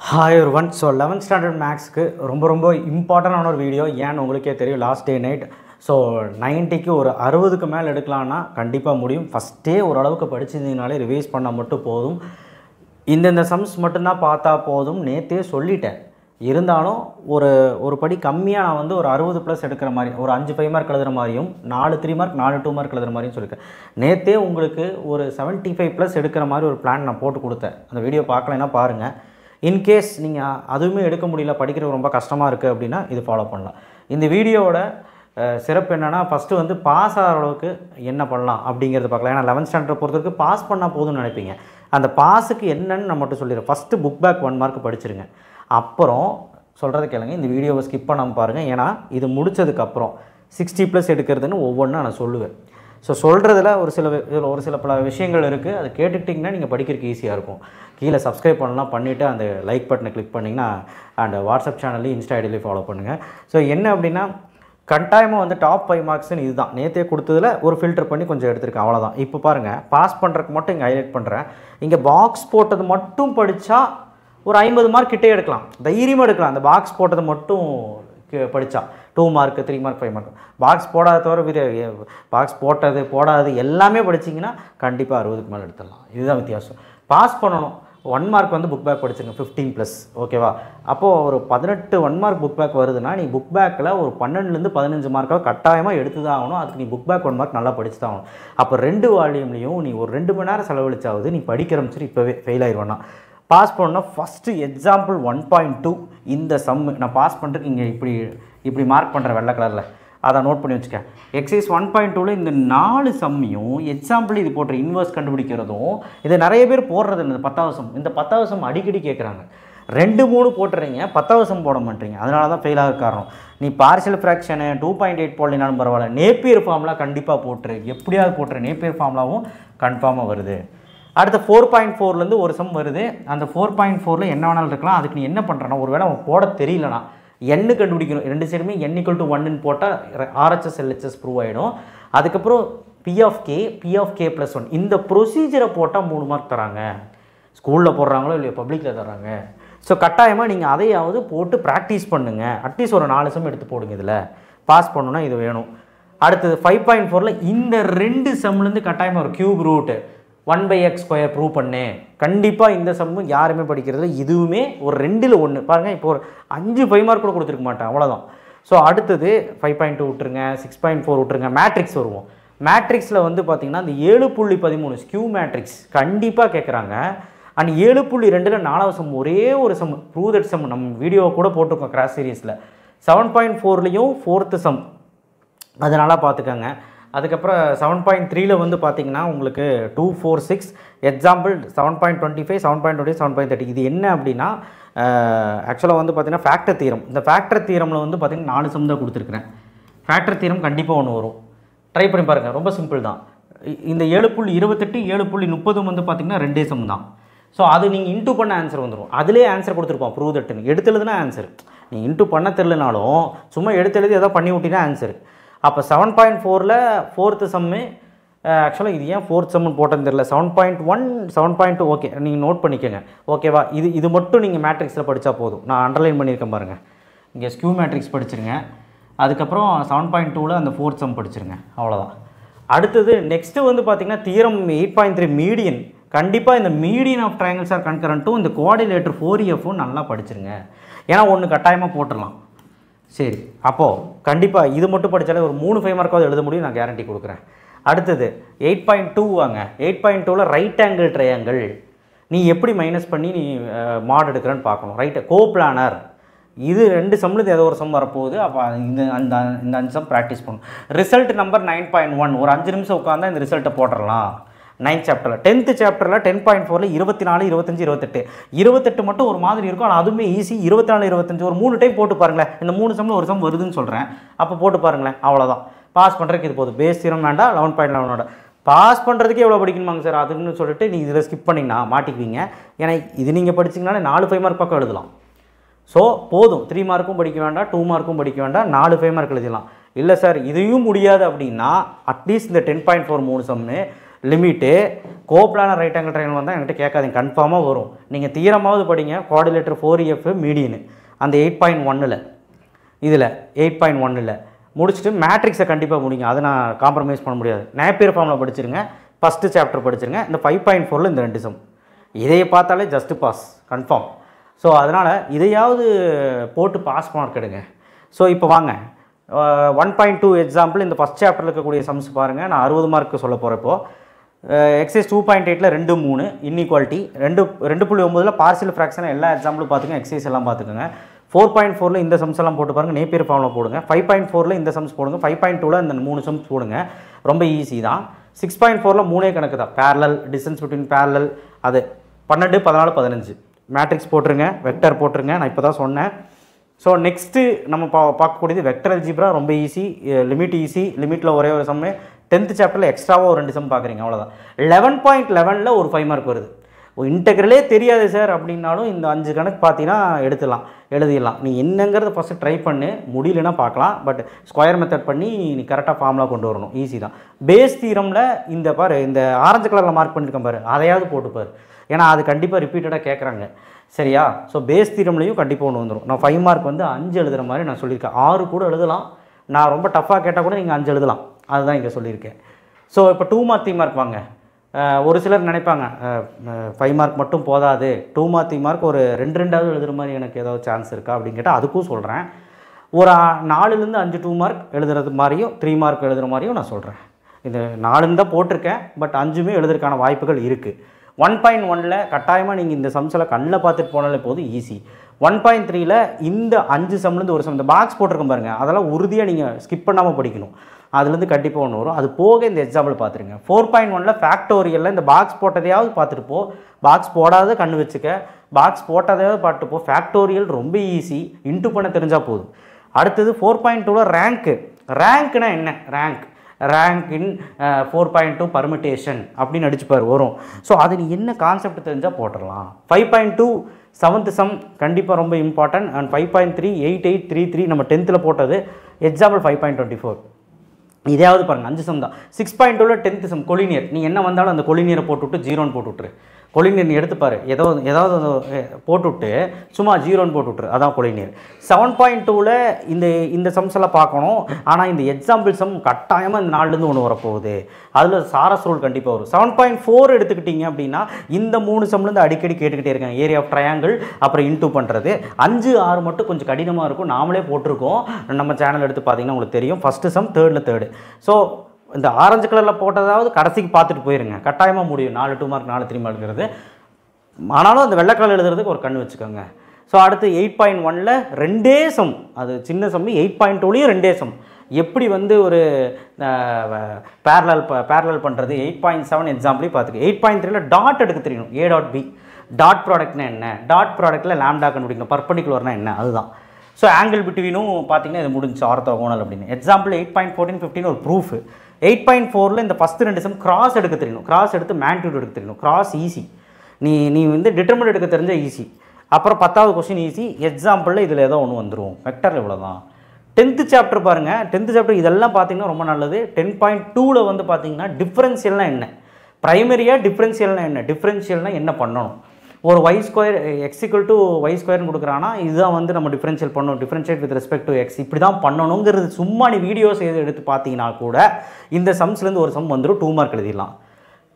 Hi everyone. So 11th standard maths க்கு ரொம்ப இம்பார்ட்டன்டான ஒரு வீடியோ. ஏன் உங்களுக்கே தெரியும் லாஸ்ட் டே நைட். ஸோ 90க்கு ஒரு 60க்கு மேலே எடுக்கலாம்னா கண்டிப்பாக முடியும். ஃபஸ்ட்டே ஓரளவுக்கு படிச்சிருந்தீங்கனாலே ரிவைஸ் பண்ணால் மட்டும் போதும். இந்த சம்ஸ் மட்டும்தான் பார்த்தா போதும் நேற்றே சொல்லிட்டேன். இருந்தாலும் ஒரு படி கம்மியாக நான் வந்து ஒரு 60 ப்ளஸ் எடுக்கிற மாதிரி, ஒரு 5 5 மார்க் எழுதுகிற மாதிரியும் 4 3 மார்க் 4 2 மார்க் எழுதுகிற மாதிரியும் சொல்லியிருக்கேன். நேற்றே உங்களுக்கு ஒரு 75 ப்ளஸ் எடுக்கிற மாதிரி ஒரு பிளான் நான் போட்டு கொடுத்தேன். அந்த வீடியோ பார்க்கலைன்னா பாருங்கள். இன்கேஸ் நீங்கள் அதுவுமே எடுக்க முடியல, படிக்கிறது ரொம்ப கஷ்டமாக இருக்குது அப்படின்னா இது ஃபாலோ பண்ணலாம். இந்த வீடியோவோட சிறப்பு என்னென்னா, ஃபஸ்ட்டு வந்து பாஸ் ஆகிற அளவுக்கு என்ன பண்ணலாம் அப்படிங்கிறது பார்க்கலாம். ஏன்னா 11th ஸ்டாண்டர்ட் பொறுத்தவரைக்கும் பாஸ் பண்ணால் போதும்னு நினைப்பீங்க. அந்த பாஸுக்கு என்னன்னு நான் மட்டும் சொல்லிடுறேன். ஃபஸ்ட்டு புக் பேக் 1 மார்க் படிச்சிருங்க. அப்புறம் சொல்கிறத கேளுங்க, இந்த வீடியோவை ஸ்கிப் பண்ணாமல் பாருங்கள். ஏன்னா இது முடித்ததுக்கப்புறம் 60 ப்ளஸ் எடுக்கிறதுன்னு ஒவ்வொன்றா நான் சொல்லுவேன். ஸோ சொல்கிறதுல ஒரு சில பல விஷயங்கள் இருக்குது. அது கேட்டுக்கிட்டிங்கன்னா நீங்கள் படிக்கிறதுக்கு ஈஸியாக இருக்கும். கீழே சப்ஸ்கிரைப் பண்ணலாம், பண்ணிவிட்டு அந்த லைக் பட்டனை கிளிக் பண்ணிங்கன்னா அண்ட் வாட்ஸ்அப் சேனல்லையும் இன்ஸ்டா ஐடியிலையும் ஃபாலோ பண்ணுங்கள். ஸோ என்ன அப்படின்னா, கட்டாயமாக வந்து டாப் 5 மார்க்ஸ்னு இதுதான் நேற்றே கொடுத்ததில் ஒரு ஃபில்டர் பண்ணி கொஞ்சம் எடுத்துருக்கேன், அவ்வளோதான். இப்போ பாருங்கள், பாஸ் பண்ணுறதுக்கு மட்டும் இங்கே ஹைலைட் பண்ணுறேன். இங்கே பாக்ஸ் போட்டது மட்டும் படித்தா ஒரு 50 மார்க் கிட்டே எடுக்கலாம், தைரியமாக எடுக்கலாம். அந்த பாக்ஸ் போட்டது மட்டும் படித்தா 2 மார்க் 3 மார்க் 5 மார்க். பாக்ஸ் போடாத தவிர பாக்ஸ் போடாது எல்லாமே படிச்சிங்கன்னா கண்டிப்பாக 60க்கு மேலே எடுத்துடலாம். இதுதான் வித்தியாசம். பாஸ் பண்ணணும். 1 மார்க் வந்து புக் பேக் படிச்சிருங்க 15 ப்ளஸ், ஓகேவா? அப்போது ஒரு 18 1 மார்க் புக் பேக் வருதுன்னா நீ புக் பேக்கில் ஒரு 12லேருந்து 15 மார்க்காக கட்டாயமாக எடுத்து தான் ஆகணும். அதுக்கு நீ புக் பேக் 1 மார்க் நல்லா படிச்சு தான் ஆகணும். அப்போ 2 வால்யூம்லேயும் நீ ஒரு 2 மணி நேரம் செலவழிச்சாவது நீ படிக்கிற ஆரம்பிச்சிட்டு இப்போவே ஃபெயில் ஆயிடுவேன்னா. பாஸ் பண்ணணும்னா ஃபஸ்ட்டு எக்ஸாம்பிள் 1.2 இந்த சம்மு நான் பாஸ் பண்ணுறதுக்கு இங்கே இப்படி மார்க் பண்ணுறேன் வெள்ளை கலரில், அதை நோட் பண்ணி வச்சுக்க. எக்ஸைஸ் 1.2ல் இந்த 4 சம்மையும் எக்ஸாம்பிள் இது போடுற இன்வர்ஸ் கண்டுபிடிக்கிறதும் இது நிறைய பேர் போடுறது இல்லை. இந்த 10வது சம், இந்த 10வது சம் அடிக்கடி கேட்குறாங்க. 2 3 போட்டுறீங்க, 10வது சம் போட மாட்டீங்க. அதனால தான் ஃபெயில் ஆக காரணம். நீ பார்ஷியல் ஃப்ராக்ஷனு 2.8 போடலினாலும் பரவாயில்ல, நேப்பியர் ஃபார்முலா கண்டிப்பாக போட்டுரு, எப்படியாவது போட்டுரு. நேப்பியர் ஃபார்முலாவும் கன்ஃபார்மாக வருது. அடுத்த 4.4லேருந்து ஒரு சம் வருது. அந்த 4.4ல் என்ன வேணாலும் இருக்கலாம். அதுக்கு நீ என்ன பண்ணுறனா, ஒரு வேளை அவன் போட தெரியலனா எண்ணு கண்டுபிடிக்கணும். 2 சைடுமே n = 1ன்னு போட்டால் RHS LHS ப்ரூவ் ஆகிடும். அதுக்கப்புறம் P of K + 1 இந்த ப்ரொசீஜரை போட்டால் 3 மார்க் தராங்க. ஸ்கூலில் போடுறாங்களோ இல்லையோ, பப்ளிக்கில் தராங்க. ஸோ கட்டாயமாக நீங்கள் அதையாவது போட்டு ப்ராக்டிஸ் பண்ணுங்கள். அட்லீஸ்ட் ஒரு 4 சம் எடுத்து போடுங்க. இதில் பாஸ் பண்ணணுன்னா இது வேணும். அடுத்தது 5.4ல் இந்த 2 சம்லேருந்து கட்டாயமாக ஒரு க்யூப் ரூட் 1/x² ப்ரூவ் பண்ணேன். கண்டிப்பாக இந்த சம்மு யாருமே படிக்கிறது, இதுவுமே ஒரு 2ல் 1 பாருங்கள். இப்போ ஒரு 5 5 மார்க் கூட கொடுத்துருக்க மாட்டேன், அவ்வளோதான். ஸோ அடுத்தது 5.2 விட்டுருங்க, 6.4 விட்டுருங்க. மேட்ரிக்ஸ் வருவோம். மேட்ரிக்ஸில் வந்து பார்த்திங்கன்னா இந்த 7.13 ஸ்கியூ மேட்ரிக்ஸ் கண்டிப்பாக கேட்குறாங்க. அண்ட் 7.2ல் 4வது சம் ஒரே ஒரு சம் ப்ரூவ் தட் சம் நம்ம வீடியோ கூட போட்டிருக்கோம் கிராஸ் சீரீஸில். 7.4லையும் 4th சம், அது நல்லா பார்த்துக்கோங்க. அதுக்கப்புறம் 7.3ல் வந்து பார்த்திங்கன்னா உங்களுக்கு 2 4 6 எக்ஸாம்பிள் 7.25 7.20 7.30. இது என்ன அப்படின்னா, ஆக்சுவலாக வந்து பார்த்திங்கன்னா ஃபேக்டர் தீரம். இந்த ஃபேக்டர் தீரமில் வந்து பார்த்திங்கன்னா 4 சம் தான் கொடுத்துருக்குறேன். ஃபேக்டர் தீரம் கண்டிப்பாக ஒன்று வரும், ட்ரை பண்ணி பாருங்கள். ரொம்ப சிம்பிள் தான். இந்த 7.28 7.30 வந்து பார்த்திங்கன்னா 2 சம் தான். ஸோ அது நீங்கள் இன்ட்டு பண்ண ஆன்சர் வந்துடும். அதிலே ஆன்சர் கொடுத்துருப்போம் ப்ரூவ் தட்டுன்னு. எடுத்துலதுனா ஆன்சர், நீங்கள் இன்ட்டு பண்ண தெரிலனாலும் சும்மா எடுத்து ஏதோ பண்ணி விட்டினா ஆன்சர். அப்போ 7.4ல் 4th சம்மு, ஆக்சுவலாக இது ஏன் 4th சம்முன்னு போட்டேன்னு தெரியல. 7.1 7.2 ஓகே, நீங்கள் நோட் பண்ணிக்கோங்க, ஓகேவா? இது மட்டும் நீங்கள் மேட்ரிக்ஸில் படித்தா போதும். நான் அண்டர்லைன் பண்ணியிருக்கேன் பாருங்கள். இங்கே ஸ்கியூ மேட்ரிக்ஸ் படிச்சிருங்க. அதுக்கப்புறம் 7.2ல் அந்த 4th சம் படிச்சிருங்க, அவ்வளோதான். அடுத்தது நெக்ஸ்ட்டு வந்து பார்த்திங்கன்னா தியரம் 8.3 மீடியன். கண்டிப்பாக இந்த மீடியன் ஆஃப் ட்ரையாங்கிள்ஸ் ஆர் கன்கரண்ட்டும் இந்த கோஆர்டினேட்டர் 4Fம் நல்லா படிச்சிருங்க. ஏன்னா ஒன்று கட்டாயமாக போட்டுடலாம். சரி, அப்போது கண்டிப்பாக இது மட்டும் படித்தாலே ஒரு 3 5 மார்க்காவது எழுத முடியும், நான் கேரண்டி கொடுக்குறேன். அடுத்தது 8.2 வாங்க. 8.2ல் ரைட் ஆங்கிள் ட்ரையாங்கிள் நீ எப்படி மைனஸ் பண்ணி நீ மாட் எடுக்கிறேன்னு பார்க்கணும். ரைட்டு கோப்ளானர் இது 2 சம்மில் ஏதோ ஒரு சம் வரப்போகுது. அப்போ இந்த 5 சம் ப்ராக்டிஸ் பண்ணணும். ரிசல்ட் நம்பர் 9.1 ஒரு 5 நிமிஷம் உட்காந்தா இந்த ரிசல்ட்டை போட்டுடலாம். 9th சாப்டரில் 10th சாப்டரில் 10.4ல் 24 25 28 28 மட்டும் ஒரு மாதிரி இருக்கும். ஆனால் அதுவுமே ஈஸி. 24 25 ஒரு 3 டைம் போட்டு பாருங்களேன். இந்த 3 சம்மில் ஒரு சம் வருதுன்னு சொல்கிறேன், அப்போ போட்டு பாருங்களேன், அவ்வளோதான். பாஸ் பண்ணுறதுக்கு இது போதும். பேஸ் தீரம் வேண்டாம். 11.11 பாஸ் பண்ணுறதுக்கு எவ்வளோ படிக்கணுமாங்க சார் அதுன்னு சொல்லிட்டு நீங்கள் இதில் ஸ்கிப் பண்ணிங்கன்னா மாட்டிக்குவீங்க. ஏன்னா இது நீங்கள் படிச்சிங்கனாலே 4 5 மார்க் பக்கம் எழுதலாம். ஸோ போதும், 3 மார்க்கும் படிக்க வேண்டாம், 2 மார்க்கும் படிக்க வேண்டாம், 4 5 மார்க் எழுதலாம். இல்லை சார் இதையும் முடியாது அப்படின்னா அட்லீஸ்ட் இந்த 10.4 3 sum limit. Coplanar right angle triangle வந்தால் என்கிட்ட கேட்காதீங்க, கன்ஃபார்மாக வரும். நீங்கள் தீரமாவது படிங்க. குவாடிலேட்டர் 4EF மீடியனு அந்த 8.1 இதில் 8.1 முடிச்சுட்டு மேட்ரிக்ஸை கண்டிப்பாக முடிங்க. அதை நான் காம்ப்ரமைஸ் பண்ண முடியாது. நேப்பியர் ஃபார்மில் படிச்சிருங்க. First chapter படிச்சிருங்க. இந்த 5.4 இந்த 2 சம் இதையை பார்த்தாலே ஜஸ்ட் பாஸ் கன்ஃபார்ம். ஸோ அதனால் இதையாவது போட்டு பாஸ் மார்க் எடுங்க. ஸோ இப்போ வாங்க 1.2 எக்ஸாம்பிள் இந்த ஃபஸ்ட் சாப்டரில் இருக்கக்கூடிய சம்ஸ் பாருங்கள். நான் 60 மார்க்கு சொல்ல போகிறேன். இப்போது எக்ஸைஸ் 2.8ல் 2 3 இன்இக்வாலிட்டி 2.9 பார்சியல் ஃப்ராக்ஷன் எல்லா எக்ஸாம்பிளும் பார்த்துக்கங்க. எக்ஸைஸ் எல்லாம் பார்த்துக்கோங்க. 4.4ல் இந்த சம்ஸ் எல்லாம் போட்டு பாருங்கள். நேப்பியர் ஃபார்மில் போடுங்க. 5.4ல் இந்த சம்ஸ் போடுங்க. 5.2ல் இந்த 3 சம்ஸ் போடுங்க. ரொம்ப ஈஸி தான். 6.4ல் 3 கணக்கு தான். பேரலல் டிஸ்டன்ஸ் பிட்வீன் பேரலல் அது 12 14 15 மேட்ரிக்ஸ் போட்டுருங்க. வெக்டர் போட்டுருங்க. நான் இப்போ தான் சொன்னேன். ஸோ நெக்ஸ்ட்டு நம்ம பார்க்கக்கூடியது வெக்டர் அல்ஜிப்ரா. ரொம்ப ஈஸி. Limit easy. லிமிட்டில் ஒரே ஒரு சம்மு 10th சாப்டரில் எக்ஸ்ட்ராவாக ஒரு 2 சம் பார்க்குறீங்க, அவ்வளோதான். 11.11ல் ஒரு 5 மார்க் வருது. இன்டெக்ரலே தெரியாது சார் அப்படின்னாலும் இந்த 5 கணக்கு பார்த்தீங்கன்னா எழுதிடலாம். நீ என்னங்கிறத ஃபஸ்ட்டு ட்ரை பண்ணு. முடியலன்னா பார்க்கலாம். பட் ஸ்கொயர் மெத்தட் பண்ணி நீ கரெக்டாக ஃபார்முலா கொண்டு வரணும். ஈஸி தான். பேஸ் தீரமில் இந்த பாரு, இந்த ஆரஞ்சு கலரில் மார்க் பண்ணியிருக்கேன் பாரு, அதையாவது போட்டுப்பார். ஏன்னா அது கண்டிப்பாக ரிப்பீட்டடாக கேட்குறாங்க. சரியா? ஸோ பேஸ் தீரம்லையும் கண்டிப்பாக ஒன்று வந்துடும். நான் 5 மார்க் வந்து 5 எழுதுகிற மாதிரி நான் சொல்லியிருக்கேன். 6 கூட எழுதலாம். நான் ரொம்ப டஃப்பாக கேட்டால் கூட நீங்கள் 5 எழுதலாம். அதுதான் இங்கே சொல்லியிருக்கேன். ஸோ இப்போ 2 மார்க் 3 மார்க் வாங்க. ஒரு சிலர் நினைப்பாங்க 5 மார்க் மட்டும் போதாது, 2 மார்க் 3 மார்க் ஒரு 2 எழுதுகிற மாதிரி எனக்கு ஏதாவது சான்ஸ் இருக்கா அப்படின்னு கேட்டால் அதுக்கும் சொல்கிறேன். ஒரு 4லேருந்து 5 2 மார்க் எழுதுறது மாதிரியும் 3 மார்க் எழுதுகிற மாதிரியும் நான் சொல்கிறேன். இந்த 4ன்னு தான் போட்டிருக்கேன். பட் 5மே எழுதுறதுக்கான வாய்ப்புகள் இருக்குது. 1.1ல் கட்டாயமாக நீங்கள் இந்த சம்ஸில் கண்ணில் பார்த்துட்டு போனாலே போதும், ஈஸி. 1.3ல் இந்த 5 சம்லேருந்து ஒரு சம் இந்த பாக்ஸ் போட்டிருக்கோம் பாருங்கள், அதெல்லாம் உறுதியாக நீங்கள் ஸ்கிப் பண்ணாமல் படிக்கணும். அதுலேருந்து கண்டிப்பாக ஒன்று வரும். அது போக இந்த எக்ஸாம்பிள் பார்த்துருங்க. 4.1ல் ஃபேக்டோரியலில் இந்த பாக்ஸ் போட்டதையாவது பார்த்துட்டு போ. பாக்ஸ் போடாத கண்ணு வச்சுக்க. பாக்ஸ் போட்டதையாவது பார்த்துட்டு போ. ஃபேக்டோரியல் ரொம்ப ஈஸி. இன்ட்டு பண்ண தெரிஞ்சால் போதும். அடுத்தது 4.2ல் ரேங்க்னா என்ன? ரேங்க் இன் 4.2 பர்மிட்டேஷன் அப்படின்னு அடிச்சுப்பார் வரும். ஸோ அது நீ என்ன கான்செப்ட் தெரிஞ்சால் போட்டுடலாம். 5.2 7th சம் கண்டிப்பாக ரொம்ப இம்பார்ட்டன்ட். அண்ட் 5.3 8833 நம்ம 10th போட்டது. எக்ஸாம்பிள் 5.24 இதையாவது பாருங்கள். 5 சம் தான். 6.2ல் 10th சம் கொலினியர். நீ என்ன வந்தாலும் அந்த கொலினியரை போட்டுவிட்டு 0ன்னு போட்டுவிட்ரு. கொலினியர் நீ எடுத்துப்பார். ஏதாவது போட்டுவிட்டு சும்மா 0ன்னு போட்டுவிட்ரு. அதான் கொலினியர். 7.2ல் இந்த சம்ஸ் எல்லாம் பார்க்கணும். ஆனால் இந்த எக்ஸாம்பிள் சம் கட்டாயமாக இந்த 4லேருந்து ஒன்று வரப்போகுது. அதில் சாரஸ் ரூல் கண்டிப்பாக வரும். 7.4 எடுத்துக்கிட்டிங்க அப்படின்னா இந்த 3 சம்லேருந்து அடிக்கடி கேட்டுக்கிட்டே இருக்காங்க. ஏரியா ஆஃப் ட்ரையாங்கிள் அப்புறம் இன்டூ பண்ணுறது. 5 6 மட்டும் கொஞ்சம் கடினமாக இருக்கும். நாமளே போட்டிருக்கோம். நம்ம சேனல் எடுத்து பார்த்தீங்கன்னா உங்களுக்கு தெரியும். First some 3rd 3rd. So இந்த ஆரஞ்சு கலரில் போட்டதாவது கடைசிக்கு பார்த்துட்டு போயிருங்க. கட்டாயமாக முடியும். 4 2 மார்க் 4 3 மார்க்ங்கிறது. ஆனாலும் அந்த வெள்ளை கலர் எழுதுறதுக்கு ஒரு கண் வச்சுக்கோங்க. ஸோ அடுத்து 8.1ல் 2 சம். அது சின்ன சம். 8.2லையும் 2 சம். எப்படி வந்து ஒரு பேரலல் பண்ணுறது 8.7 எக்ஸாம்பிளையும் பார்த்துக்க. 8.3ல் டாட் எடுக்க தெரியணும். A dot B. டாட் ப்ராடக்ட்னா என்ன? டாட் ப்ராடக்ட்டில் லாம்டா கண்டுபிடிக்கணும். பர்பண்டிகுலர்னா என்ன? அதுதான். ஸோ ஆங்கிள் பிட்வீனும் பார்த்தீங்கன்னா இது முடிஞ்சு ஆர்த்தோகோனல் அப்படின்னு. எக்ஸாம்பிள் 8.14 15 ஒரு ப்ரூஃப். 8.4ல் இந்த ஃபஸ்ட்டு 2 சம் கிராஸ் எடுக்க தெரியணும். கிராஸ் எடுத்து மேக்னிட்யூட் எடுக்க தெரியணும். Cross easy. நீ வந்து டிட்டர்மினன்ட் எடுக்க தெரிஞ்சால் ஈஸி. அப்புறம் 10வது கொஸ்டின் ஈஸி. எக்ஸாம்பிளில் இதில் ஏதோ ஒன்று வந்துடும். வெக்டர் இவ்வளோ தான். 10th சாப்டர் பாருங்கள். 10th சாப்டர் இதெல்லாம் பார்த்தீங்கன்னா ரொம்ப நல்லது. 10.2ல் வந்து பார்த்தீங்கன்னா டிஃப்ரென்ஷியல்னால் என்ன, ப்ரைமரியாக டிஃப்ரென்ஷியல்னால் என்ன, டிஃப்ரென்ஷியல்னால் என்ன பண்ணணும். ஒரு y ஸ்கொயர் x = y ஸ்கொயர்னு கொடுக்குறான்னா இதுதான் வந்து நம்ம டிஃப்ரென்ஷியல் பண்ணணும். Differentiate with respect to X இப்படி தான் பண்ணணுங்கிறது சும்மா நீ வீடியோஸ் எடுத்து பார்த்தீங்கன்னா கூட இந்த சம்ஸ்லேருந்து ஒரு சம் வந்துடும். 2 மார்க் எழுதிடலாம்.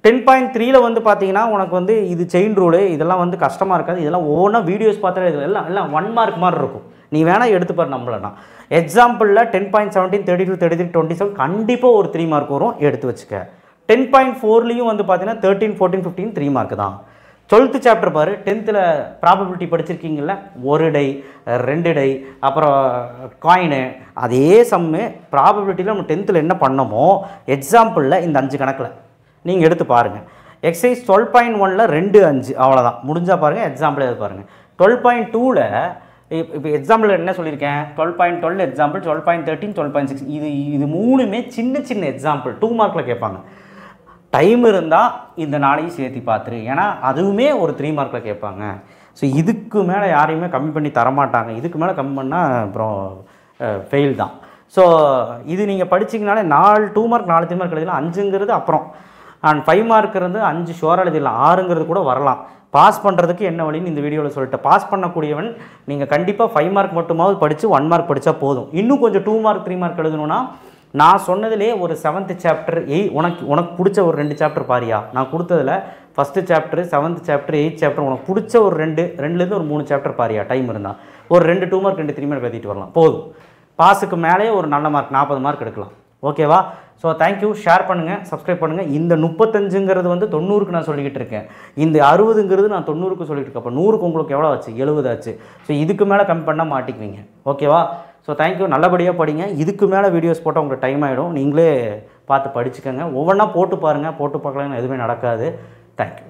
10.3ல் வந்து பார்த்தீங்கன்னா உனக்கு வந்து இது செயின் ரூலு இதெல்லாம் வந்து கஷ்டமாக இருக்காது. இதெல்லாம் ஒவ்வொன்றா வீடியோஸ் பார்த்தாலே இது எல்லாம் 1 மார்க் மாதிரி இருக்கும். நீ வேணால் எடுத்துப்பார் நம்மளனா. எக்ஸாம்பிளில் 10.17 32 33 27 கண்டிப்பாக ஒரு 3 மார்க் வரும். எடுத்து வச்சுக்க. 10.4லையும் வந்து பார்த்தீங்கன்னா 13 14 15 3 மார்க் தான். 12th சாப்டர் பாரு. 10th ப்ராபபிலிட்டி படிச்சிருக்கீங்கள, 1 டை 2 டை அப்புறம் காயினு அதே சம்மு ப்ராபபிலிட்டியில் நம்ம 10th என்ன பண்ணமோ எக்ஸாம்பிளில் இந்த 5 கணக்கில் நீங்கள் எடுத்து பாருங்கள். எக்ஸசைஸ் 12.1ல் 2 5 அவ்வளோதான். முடிஞ்சால் பாருங்கள். எக்ஸாம்பிள் எது பாருங்கள். 12.2ல் இப்போ எக்ஸாம்பிள் என்ன சொல்லியிருக்கேன். 12.12 எக்ஸாம்பிள், 12.13 12.6 இது 3மே சின்ன எக்ஸாம்பிள் 2 மார்க்கில் கேட்பாங்க. டைம் இருந்தால் இந்த நாளையும் சேர்த்து பார்த்துரு. ஏன்னா அதுவுமே ஒரு 3 மார்க்கில் கேட்பாங்க. ஸோ இதுக்கு மேலே யாரையுமே கம்மி பண்ணி தரமாட்டாங்க. இதுக்கு மேலே கம்மி பண்ணால் அப்புறம் ஃபெயில் தான். ஸோ இது நீங்கள் படிச்சிங்கனாலே 2 மார்க் 4 3 மார்க் எழுதலாம். 5ங்கிறது அப்புறம் அண்ட் 5 மார்க் இருந்து 5 ஷுவராக எழுதிடலாம், 6ங்கிறது கூட வரலாம். பாஸ் பண்ணுறதுக்கு என்ன வழின்னு இந்த வீடியோவில் சொல்லிட்டேன். பாஸ் பண்ணக்கூடியவன் நீங்கள் கண்டிப்பாக 5 மார்க் மட்டுமாவது படித்து 1 மார்க் படித்தா போதும். இன்னும் கொஞ்சம் 2 மார்க் 3 மார்க் எழுதணும்னா நான் சொன்னதுலேயே ஒரு 7th சாப்டர் உனக்கு பிடிச்ச ஒரு 2 சாப்டர் பாரியா. நான் கொடுத்ததில் first chapter, 7th chapter, 8th chapter உனக்கு பிடிச்ச ஒரு 2லேருந்து ஒரு 3 சாப்டர் பாரியா. டைம் இருந்தால் ஒரு 2 மார்க் 3 மார்க் எழுதிட்டு வரலாம் போதும். பாஸுக்கு மேலேயே ஒரு நல்ல மார்க் 40 மார்க் எடுக்கலாம். ஓகேவா? So thank you. ஷேர் பண்ணுங்கள், சப்ஸ்கிரைப் பண்ணுங்கள். இந்த 35ங்கிறது வந்து 90க்கு நான் சொல்லிக்கிட்டு இருக்கேன். இந்த 60ங்கிறது நான் 90க்கு சொல்லிட்டு இருக்கேன். அப்போ 100க்கு உங்களுக்கு எவ்வளோ ஆச்சு? 70 ஆச்சு. ஸோ இதுக்கு மேலே கம்மி பண்ணால் மாட்டிக்குவீங்க. ஓகேவா? So thank you. நல்லபடியாக படிங்க. இதுக்கு மேலே வீடியோஸ் போட்டால் உங்களுக்கு டைம் ஆகிடும். நீங்களே பார்த்து படிச்சுக்கோங்க. ஒவ்வொன்றா போட்டு பாருங்கள். போட்டு பார்க்கலன்னா எதுவுமே நடக்காது. தேங்க்யூ.